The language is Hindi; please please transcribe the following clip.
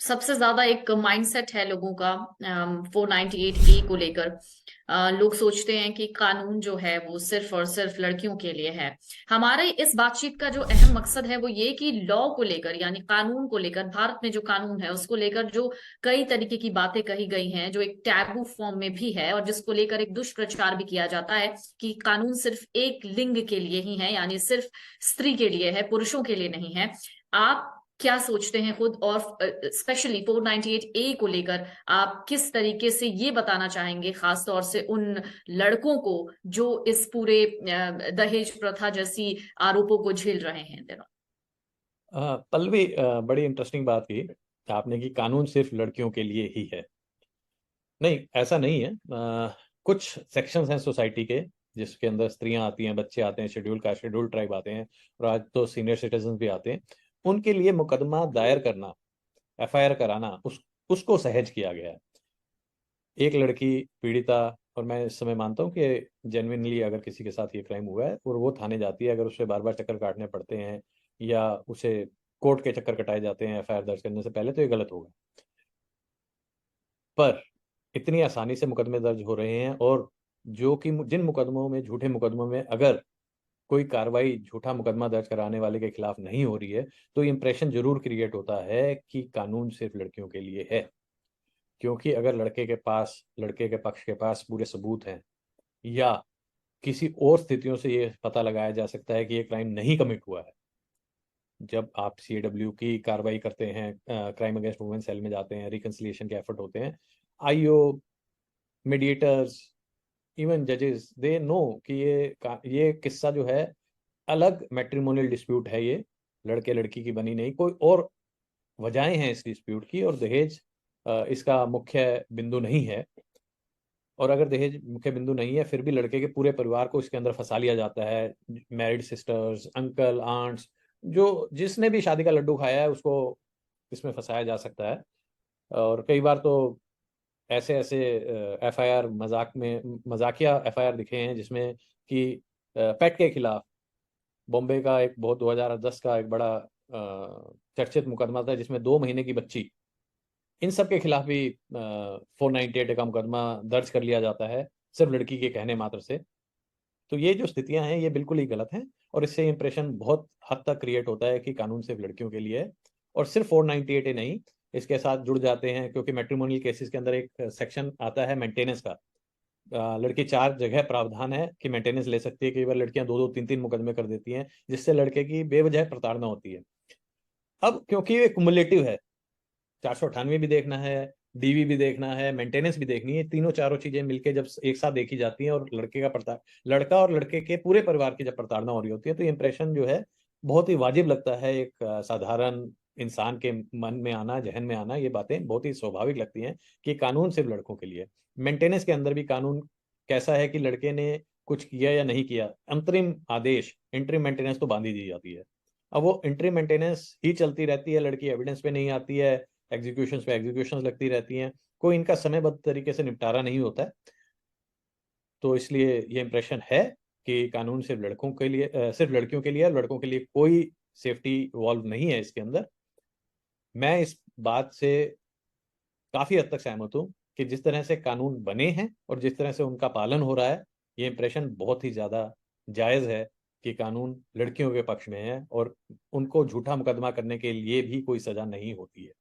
सबसे ज्यादा एक माइंडसेट है लोगों का 498A को लेकर। लोग सोचते हैं कि कानून जो है वो सिर्फ और सिर्फ लड़कियों के लिए है। हमारे इस बातचीत का जो अहम मकसद है वो ये कि लॉ को लेकर, यानी कानून को लेकर, भारत में जो कानून है उसको लेकर जो कई तरीके की बातें कही गई हैं, जो एक टैबू फॉर्म में भी है और जिसको लेकर एक दुष्प्रचार भी किया जाता है कि कानून सिर्फ एक लिंग के लिए ही है, यानी सिर्फ स्त्री के लिए है, पुरुषों के लिए नहीं है। आप क्या सोचते हैं खुद, और स्पेशली 498A को लेकर आप किस तरीके से ये बताना चाहेंगे, खास तौर से उन लड़कों को जो इस पूरे दहेज प्रथा जैसी आरोपों को झेल रहे हैं दिनों। पल्लवी, बड़ी इंटरेस्टिंग बात की आपने कि कानून सिर्फ लड़कियों के लिए ही है। नहीं, ऐसा नहीं है। कुछ सेक्शंस हैं सोसाइटी के जिसके अंदर स्त्रियां आती हैं, बच्चे आते हैं, शेड्यूल कास्ट, शेड्यूल ट्राइब आते हैं, और आज तो सीनियर सिटीजन भी आते हैं। उनके लिए मुकदमा दायर करना, एफआईआर कराना, उसको सहज किया गया है। एक लड़की पीड़िता, और मैं इस समय मानता हूँ कि जेन्युइनली अगर किसी के साथ ये क्राइम हुआ है और वो थाने जाती है, अगर उसे बार बार चक्कर काटने पड़ते हैं या उसे कोर्ट के चक्कर कटाए जाते हैं एफआईआर दर्ज करने से पहले, तो ये गलत होगा। पर इतनी आसानी से मुकदमे दर्ज हो रहे हैं, और जो कि जिन मुकदमों में, झूठे मुकदमों में अगर कोई कार्रवाई झूठा मुकदमा दर्ज कराने वाले के खिलाफ नहीं हो रही है, तो इंप्रेशन जरूर क्रिएट होता है कि कानून सिर्फ लड़कियों के लिए है। क्योंकि अगर लड़के के पक्ष के पास पूरे सबूत हैं, या किसी और स्थितियों से ये पता लगाया जा सकता है कि ये क्राइम नहीं कमिट हुआ है। जब आप सीएडब्ल्यू की कार्रवाई करते हैं, क्राइम अगेंस्ट वुमेन सेल में जाते हैं, रिकंसिलिएशन के एफर्ट होते हैं, आईओ, मीडिएटर्स, इवन जजेस, दे नो कि ये किस्सा जो है अलग मैट्रिमोनियल डिस्प्यूट है। ये लड़के लड़की की बनी नहीं, कोई और वजहें हैं इस डिस्प्यूट की, और दहेज इसका मुख्य बिंदु नहीं है। और अगर दहेज मुख्य बिंदु नहीं है, फिर भी लड़के के पूरे परिवार को इसके अंदर फंसा लिया जाता है। मैरिड सिस्टर्स, अंकल, आंट्स, जो जिसने भी शादी का लड्डू खाया है उसको इसमें फंसाया जा सकता है। और कई बार तो ऐसे ऐसे एफआईआर मजाकिया एफआईआर दिखे हैं जिसमें कि पेट के खिलाफ बॉम्बे का एक बहुत 2010 का एक बड़ा चर्चित मुकदमा था, जिसमें 2 महीने की बच्ची, इन सब के खिलाफ भी 498 का मुकदमा दर्ज कर लिया जाता है, सिर्फ लड़की के कहने मात्र से। तो ये जो स्थितियां हैं ये बिल्कुल ही गलत हैं, और इससे इंप्रेशन बहुत हद तक क्रिएट होता है कि कानून सिर्फ लड़कियों के लिए है। और सिर्फ 498 नहीं, इसके साथ जुड़ जाते हैं, क्योंकि मैट्रिमोनियल केसेस के अंदर एक सेक्शन आता है मेंटेनेंस का। लड़की 4 जगह प्रावधान है कि मेंटेनेंस ले सकती है। कई बार लड़कियां 2-2, 3-3 मुकदमे कर देती हैं, जिससे लड़के की बेवजह प्रताड़ना होती है। अब क्योंकि ये कुमुलेटिव है, 498 भी देखना है, डीवी भी देखना है, मेंटेनेंस भी देखनी है, तीनों चारों चीजें मिलके जब एक साथ देखी जाती हैं, और लड़का और लड़के के पूरे परिवार की जब प्रताड़ना हो रही होती है, तो इंप्रेशन जो है बहुत ही वाजिब लगता है। एक साधारण इंसान के मन में आना, जहन में आना, ये बातें बहुत ही स्वाभाविक लगती हैं कि कानून सिर्फ लड़कों के लिए। मेंटेनेंस के अंदर भी कानून कैसा है कि लड़के ने कुछ किया या नहीं किया, अंतरिम आदेश, इंटरिम मेंटेनेंस तो बांध ही दी जाती है। अब वो इंटरिम मेंटेनेंस ही चलती रहती है, लड़की एविडेंस पे नहीं आती है, एग्जीक्यूशन पे एग्जीक्यूशन लगती रहती हैं, कोई इनका समयबद्ध तरीके से निपटारा नहीं होता है। तो इसलिए ये इंप्रेशन है कि कानून सिर्फ लड़कों के लिए, सिर्फ लड़कियों के लिए है, लड़कों के लिए कोई सेफ्टी इवॉल्व नहीं है इसके अंदर। मैं इस बात से काफी हद तक सहमत हूँ कि जिस तरह से कानून बने हैं और जिस तरह से उनका पालन हो रहा है, ये इंप्रेशन बहुत ही ज्यादा जायज है कि कानून लड़कियों के पक्ष में है, और उनको झूठा मुकदमा करने के लिए भी कोई सजा नहीं होती है।